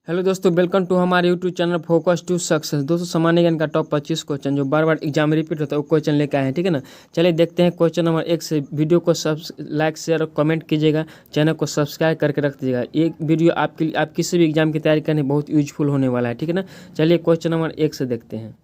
Hello दोस्तों, welcome to हमारे YouTube channel focus to success. दोस्तों, सामान्य ज्ञान का टॉप 25 क्वेश्चन जो बार बार एग्जाम में रिपीट होता है वो क्वेश्चन लेके आए हैं, ठीक है ना। चलिए देखते हैं क्वेश्चन नंबर 1 से। वीडियो को सब लाइक शेयर और कमेंट कीजिएगा, चैनल को सब्सक्राइब करके रख दीजिएगा। ये वीडियो आपके लिए, आप किसी भी एग्जाम की तैयारी करने बहुत यूजफुल होने वाला है, ठीक है ना। चलिए क्वेश्चन नंबर 1 से देखते हैं।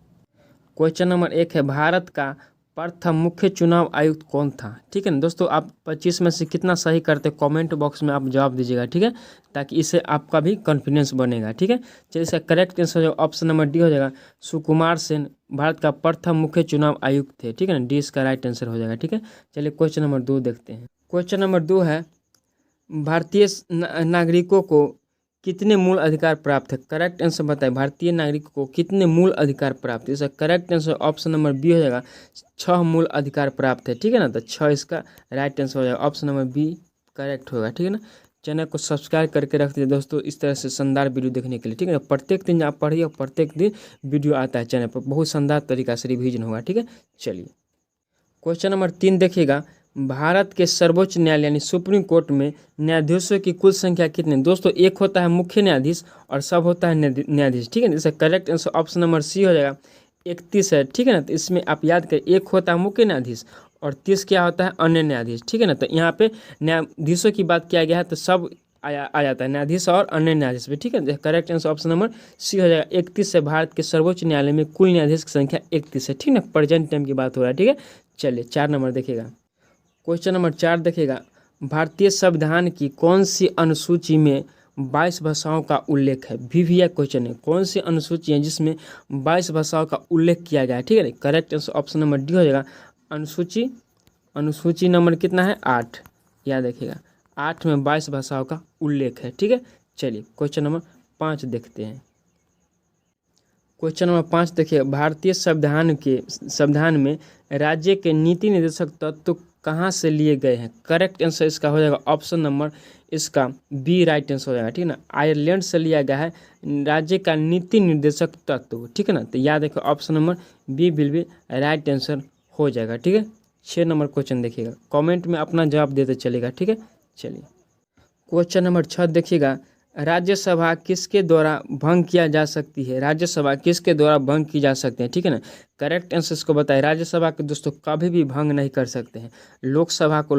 क्वेश्चन नंबर 1 है, भारत का प्रथम मुख्य चुनाव आयुक्त कौन था? ठीक है ना दोस्तों, आप 25 में से कितना सही करते कमेंट बॉक्स में आप जवाब दीजिएगा, ठीक है, ताकि इससे आपका भी कॉन्फिडेंस बनेगा, ठीक है। चलिए इसका करेक्ट आंसर जो ऑप्शन नंबर डी हो जाएगा, सुकुमार सेन भारत का प्रथम मुख्य चुनाव आयुक्त थे, ठीक है ना। डी इसका राइट आंसर हो जाएगा, ठीक है। चलिए क्वेश्चन नंबर 2 देखते हैं। क्वेश्चन नंबर 2 है, भारतीय नागरिकों को कितने मूल अधिकार प्राप्त है? करेक्ट आंसर बताएं, भारतीय नागरिकों को कितने मूल अधिकार प्राप्त है? इसका correct answer option number B हो जाएगा, 6 मूल अधिकार प्राप्त है, ठीक है ना। तो 6 इसका राइट आंसर हो जाएगा, ऑप्शन नंबर बी करेक्ट होगा, ठीक है ना। चैनल को सब्सक्राइब करके रख दीजिए दोस्तों, इस तरह से शानदार वीडियो देखने के लिए, ठीक है ना। प्रत्येक दिन आप पढ़िए, प्रत्येक दिन वीडियो आता है चैनल पर, बहुत शानदार तरीका से रिवीजन होगा, ठीक है। चलिए क्वेश्चन नंबर 3 देखिएगा, भारत के सर्वोच्च न्यायालय यानी सुप्रीम कोर्ट में न्यायाधीशों की कुल संख्या कितनी? दोस्तों, एक होता है मुख्य न्यायाधीश और सब होता है न्यायाधीश, ठीक है ना। इसका correct answer option number C हो जाएगा, 31 है, ठीक है ना। तो इसमें आप याद करें, एक होता है मुख्य न्यायाधीश और 30 क्या होता है? अन्य न्यायाधीश, ठीक है ना। तो यहाँ पे न्यायाधीशों की बात किया गया है तो सब आ जाता है, न्यायाधीश और अन्य न्यायाधीश भी, ठीक है। Correct answer option number C हो जाएगा, 31 से भारत के सर्वोच्च न्यायालय में कुल न्यायाधीश की संख्या 31 है, ठीक ना। प्रेजेंट टाइम की बात हो रहा है, ठीक है। चलिए 4 नंबर देखिएगा। क्वेश्चन नंबर 4 देखिएगा, भारतीय संविधान की कौन सी अनुसूची में 22 भाषाओं का उल्लेख है? VVI क्वेश्चन है, कौन सी अनुसूची है जिसमें 22 भाषाओं का उल्लेख किया गया है, ठीक है। Correct answer option number D हो जाएगा, अनुसूची नंबर कितना है? 8, याद रखिएगा, 8 में 22 भाषाओं का उल्लेख है, ठीक है। चलिए क्वेश्चन नंबर 5 देखते हैं। क्वेश्चन नंबर 5 देखिए, भारतीय संविधान में राज्य के नीति निर्देशक तत्व कहाँ से लिए गए हैं? करेक्ट आंसर इसका हो जाएगा ऑप्शन नंबर इसका बी राइट आंसर हो जाएगा, ठीक है ना। आयरलैंड से लिया गया है राज्य का नीति निर्देशक तत्व, ठीक है ना। तो याद रखिए option number B will be right answer हो जाएगा, ठीक है। 6 नंबर क्वेश्चन देखिएगा, कमेंट में अपना जवाब देते चलेगा, ठीक है। चलिए क्वेश्चन नंबर 6 देखिएगा, राज्यसभा किसके द्वारा भंग किया जा सकती है? राज्यसभा किसके द्वारा भंग की जा सकती है, ठीक है ना। करेक्ट आंसर इसको बताए, राज्यसभा के दोस्तों कभी भी भंग नहीं कर सकते हैं। लोकसभा को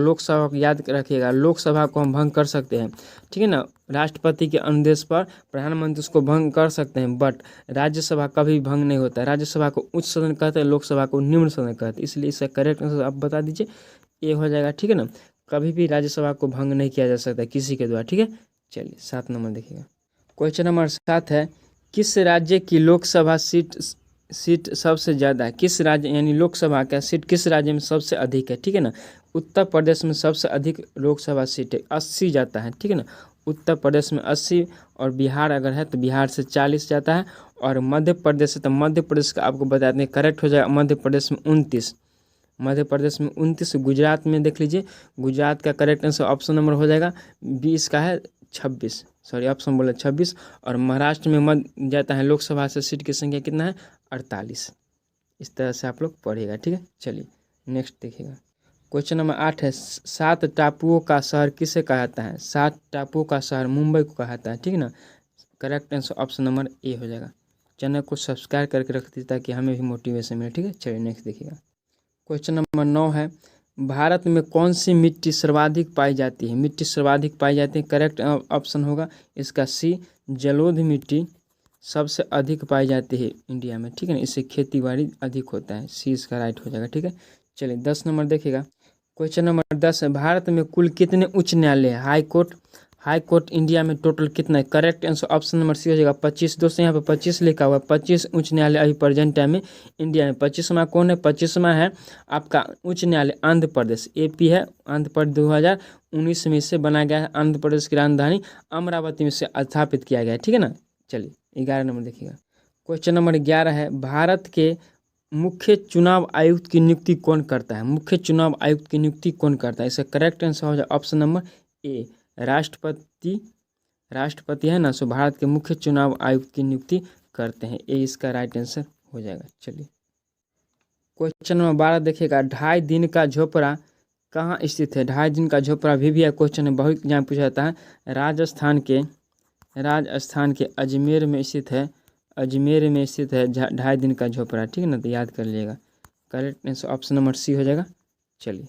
याद रखिएगा, लोकसभा को हम भंग कर सकते हैं, ठीक है ना। राष्ट्रपति के अनुदेश पर प्रधानमंत्री उसको भंग कर सकते हैं, बट राज्यसभा कभी भंग नहीं होता है। राज्यसभा को उच्च सदन कहते हैं, लोकसभा को निम्न सदन कहते हैं, इसलिए इसका करेक्ट आंसर आप बता दीजिए, ये हो जाएगा, ठीक है ना। कभी भी राज्यसभा को भंग नहीं किया जा सकता किसी के द्वारा, ठीक है। चलिए 7 नंबर देखिएगा। क्वेश्चन नंबर 7 है, किस राज्य की लोकसभा सीट सबसे ज़्यादा है? किस राज्य यानी लोकसभा का सीट किस राज्य में सबसे अधिक है, ठीक है ना। उत्तर प्रदेश में सबसे अधिक लोकसभा सीट है, 80 जाता है, ठीक है ना। उत्तर प्रदेश में 80, और बिहार अगर है तो बिहार से 40 जाता है, और मध्य प्रदेश है तो मध्य प्रदेश का आपको बता दें करेक्ट हो जाएगा, मध्य प्रदेश में 29, मध्य प्रदेश में 29। गुजरात में देख लीजिए, गुजरात का करेक्ट आंसर ऑप्शन नंबर हो जाएगा 20 का है 26, सॉरी ऑप्शन बोले 26। और महाराष्ट्र में मध्य जाता है लोकसभा से सीट की संख्या कितना है? 48। इस तरह से आप लोग पढ़ेगा, ठीक है। चलिए नेक्स्ट देखिएगा। क्वेश्चन नंबर 8 है, 7 टापुओं का शहर किसे कहा जाता है? 7 टापुओं का शहर मुंबई को कहा जाता है, ठीक है ना। Correct answer option number A हो जाएगा। चैनल को सब्सक्राइब करके रख दीजिए ताकि हमें भी मोटिवेशन मिले, ठीक है। चलिए नेक्स्ट देखिएगा। क्वेश्चन नंबर 9 है, भारत में कौन सी मिट्टी सर्वाधिक पाई जाती है? मिट्टी सर्वाधिक पाई जाती है, करेक्ट ऑप्शन होगा इसका सी, जलोढ़ मिट्टी सबसे अधिक पाई जाती है इंडिया में, ठीक है ना। इससे खेती बाड़ी अधिक होता है, सी इसका राइट हो जाएगा, ठीक है। चलिए 10 नंबर देखिएगा। क्वेश्चन नंबर 10 है, भारत में कुल कितने उच्च न्यायालय है? हाई कोर्ट इंडिया में टोटल कितना है? Correct answer option number C हो जाएगा 25। दोस्तों यहाँ पे 25 लिखा हुआ है, 25 उच्च न्यायालय अभी प्रेजेंट टाइम में इंडिया में। 25वां कौन है? 25वां है आपका उच्च न्यायालय आंध्र प्रदेश, AP है। आंध्र प्रदेश 2019 में इसे बनाया गया है, आंध्र प्रदेश की राजधानी अमरावती में से स्थापित किया गया है, ठीक है ना। चलिए 11 नंबर देखिएगा। क्वेश्चन नंबर 11 है, भारत के मुख्य चुनाव आयुक्त की नियुक्ति कौन करता है? मुख्य चुनाव आयुक्त की नियुक्ति कौन करता है? इसका करेक्ट आंसर हो जाए ऑप्शन नंबर ए, राष्ट्रपति है ना, सो भारत के मुख्य चुनाव आयुक्त की नियुक्ति करते हैं, ए इसका राइट आंसर हो जाएगा। चलिए क्वेश्चन नंबर 12 देखिएगा, 2.5 दिन का झोपड़ा कहाँ स्थित है? 2.5 दिन का झोपड़ा VVI क्वेश्चन है, बहुत एग्जाम पूछा जाता है। राजस्थान के राजस्थान के अजमेर में स्थित है। अजमेर में स्थित है 2.5 दिन का झोपड़ा, ठीक है ना, तो याद कर लीजिएगा। Correct answer option number C हो जाएगा। चलिए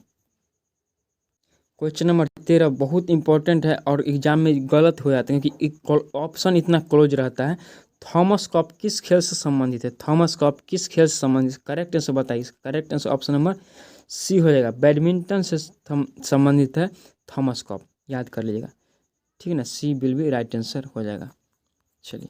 क्वेश्चन नंबर 13 बहुत इंपॉर्टेंट है और एग्जाम में गलत हो जाते हैं क्योंकि ऑप्शन इतना क्लोज रहता है। थॉमस कप किस खेल से संबंधित है? थॉमस कप किस खेल से संबंधित? करेक्ट आंसर बताइए। Correct answer option number C हो जाएगा। बैडमिंटन से संबंधित है थॉमस कप, याद कर लीजिएगा, ठीक है ना। सी विल बी राइट आंसर हो जाएगा। चलिए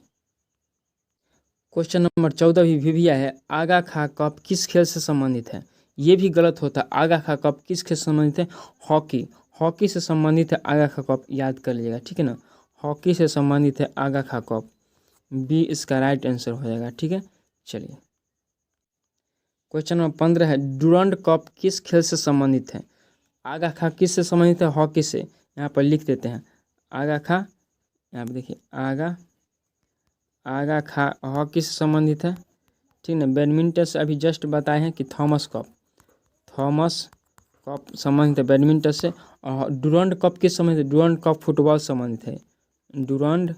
क्वेश्चन नंबर 14 भी भैया है। आगा खा कप किस खेल से संबंधित है? ये भी गलत होता है। आगा खा कप किस खेल से संबंधित है? हॉकी। हॉकी से संबंधित है आगा खा कप, याद कर लीजिएगा, ठीक है ना। हॉकी से संबंधित है आगा खा कप, बी इसका राइट आंसर हो जाएगा, ठीक है। चलिए क्वेश्चन नंबर 15 है। डुरंड कप किस खेल से संबंधित है? आगा खा किस से संबंधित है? हॉकी से। यहाँ पर लिख देते हैं आगा खा, यहाँ पर देखिए आगा खा हॉकी से संबंधित है, ठीक ना। बैडमिंटन से अभी जस्ट बताए हैं कि थॉमस कप संबंधित है बैडमिंटन से। और डुरंड कप किस संबंधित है? डुरंड कप फुटबॉल संबंधित है, डुरंड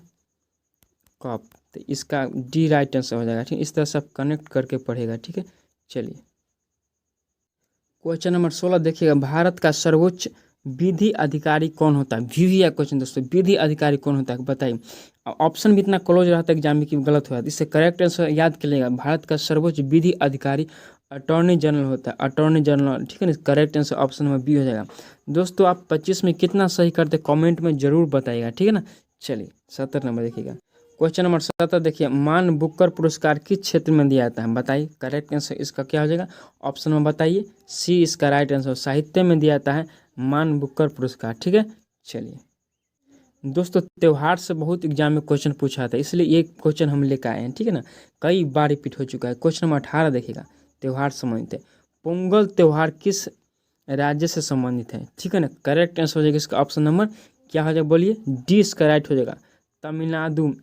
कप, तो इसका डी राइट आंसर हो जाएगा, ठीक। इस तरह से आप कनेक्ट करके पढ़ेगा, ठीक है। चलिए क्वेश्चन नंबर 16 देखिएगा। भारत का सर्वोच्च विधि अधिकारी कौन होता है? वीवीआई क्वेश्चन दोस्तों, विधि अधिकारी कौन होता है बताइए। ऑप्शन भी इतना क्लोज रहता है एग्जाम में कि गलत हो जाता है। इससे करेक्ट आंसर याद कर लेगा। भारत का सर्वोच्च विधि अधिकारी अटॉर्नी जनरल होता है, अटॉर्नी जनरल, ठीक है ना। Correct answer option number B हो जाएगा। दोस्तों आप 25 में कितना सही करते कमेंट में जरूर बताइएगा, ठीक है ना। चलिए 17 नंबर देखिएगा। क्वेश्चन नंबर 17 देखिए। मान बुकर पुरस्कार किस क्षेत्र में दिया जाता है बताइए। करेक्ट आंसर इसका क्या हो जाएगा? ऑप्शन में बताइए। सी इसका राइट आंसर। साहित्य में दिया जाता है मान बुकर पुरस्कार, ठीक है। चलिए दोस्तों त्यौहार से बहुत एग्जाम में क्वेश्चन पूछा था, इसलिए ये क्वेश्चन हम लेकर आए हैं, ठीक है ना। कई बार रिपीट हो चुका है। क्वेश्चन नंबर 18 देखिएगा। त्यौहार संबंधित है। पोंगल त्यौहार किस राज्य से संबंधित है, ठीक है ना। करेक्ट आंसर हो जाएगा इसका ऑप्शन नंबर क्या हो जाएगा बोलिए। डी इसका राइट हो जाएगा। तमिलनाडु,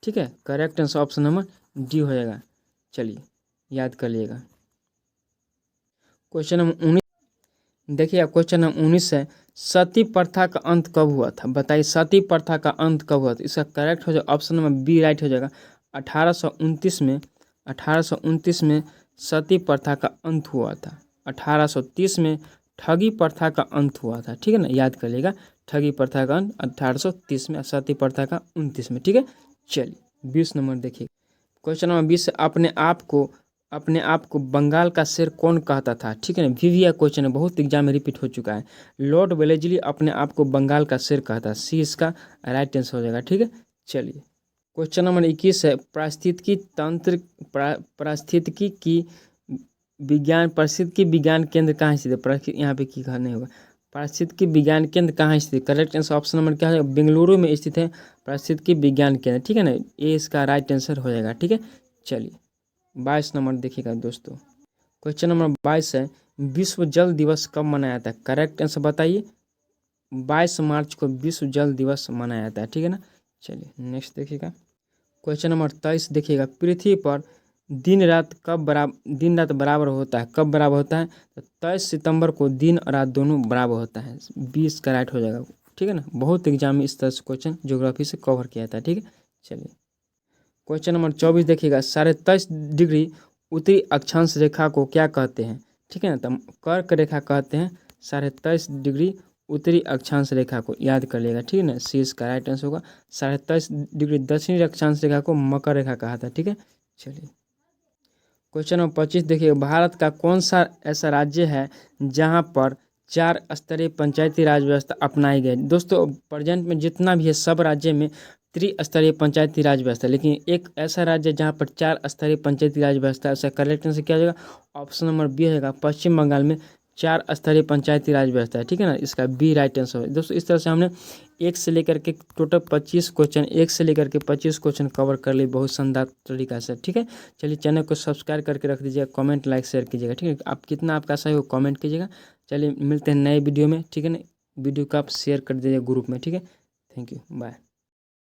ठीक है। Correct answer option number D हो जाएगा। चलिए याद कर लीजिएगा। क्वेश्चन नंबर 19 देखिए। क्वेश्चन नंबर 19 है। सती प्रथा का अंत कब हुआ था बताइए। सती प्रथा का अंत कब हुआ था? इसका करेक्ट हो जाएगा ऑप्शन नंबर बी राइट हो जाएगा। 1829 में सती प्रथा का अंत हुआ था। 1830 में ठगी प्रथा का अंत हुआ था, ठीक है ना। याद कर लीजिएगा। ठगी प्रथा का अंत 1830 में, सती प्रथा का 29 में, ठीक है। चलिए 20 नंबर देखिए। क्वेश्चन नंबर 20 अपने आप को बंगाल का शेर कौन कहता था, ठीक है ना। वीवीआई क्वेश्चन है, बहुत एग्जाम में रिपीट हो चुका है। लॉर्ड वेलेस्ली अपने आप को बंगाल का शेर कहता है। सी इसका राइट आंसर हो जाएगा, ठीक है। चलिए क्वेश्चन नंबर 21 है। पारिस्थितिकी विज्ञान केंद्र कहाँ स्थित है? यहाँ पे की नहीं होगा। पारिस्थितिकी विज्ञान केंद्र कहाँ स्थित है? करेक्ट आंसर ऑप्शन नंबर क्या है? बेंगलुरु में स्थित है पारिस्थितिकी विज्ञान केंद्र, ठीक है ना। ये इसका राइट आंसर हो जाएगा, ठीक है। चलिए 22 नंबर देखिएगा दोस्तों। क्वेश्चन नंबर 22 है। विश्व जल दिवस कब मनाया जाता है? करेक्ट आंसर बताइए। 22 मार्च को विश्व जल दिवस मनाया जाता है, ठीक है ना। चलिए नेक्स्ट देखिएगा। क्वेश्चन नंबर 23 देखिएगा। पृथ्वी पर दिन रात बराबर होता है, कब बराबर होता है? तो 23 सितंबर को दिन और रात दोनों बराबर होता है। 20 का राइट हो जाएगा, ठीक है ना। बहुत एग्जाम में इस तरह से क्वेश्चन ज्योग्राफी से कवर किया जाता है, ठीक है। चलिए क्वेश्चन नंबर 24 देखिएगा। 23.5 डिग्री उत्तरी अक्षांश रेखा को क्या कहते हैं, ठीक है ना। तो कर्क रेखा कहते हैं 23.5 डिग्री उत्तरी अक्षांश रेखा को, याद कर लेगा, ठीक है ना। सी इसका राइट आंसर होगा। 23.5 डिग्री दक्षिणी अक्षांश रेखा को मकर रेखा कहा था, ठीक है। चलिए क्वेश्चन नंबर 25 देखिए। भारत का कौन सा ऐसा राज्य है जहां पर 4 स्तरीय पंचायती राज व्यवस्था अपनाई गई? दोस्तों प्रेजेंट में जितना भी है सब राज्य में त्रिस्तरीय पंचायती राज व्यवस्था, लेकिन एक ऐसा राज्य जहां पर 4 स्तरीय पंचायती राज व्यवस्था, ऐसा करेक्ट आंसर क्या हो जाएगा? ऑप्शन नंबर बी हो जाएगा। पश्चिम बंगाल में 4 स्तरीय पंचायती राज व्यवस्था है, ठीक है ना। इसका बी राइट आंसर है। दोस्तों इस तरह से हमने एक से लेकर के टोटल 25 क्वेश्चन कवर कर लिए बहुत शानदार तरीका से, ठीक है। चलिए चैनल को सब्सक्राइब करके रख दीजिएगा, कमेंट लाइक शेयर कीजिएगा, ठीक है। आप कितना आपका सही हो कमेंट कीजिएगा। चलिए मिलते हैं नए वीडियो में, ठीक है ना। वीडियो को आप शेयर कर दीजिए ग्रुप में, ठीक है। Thank you, bye.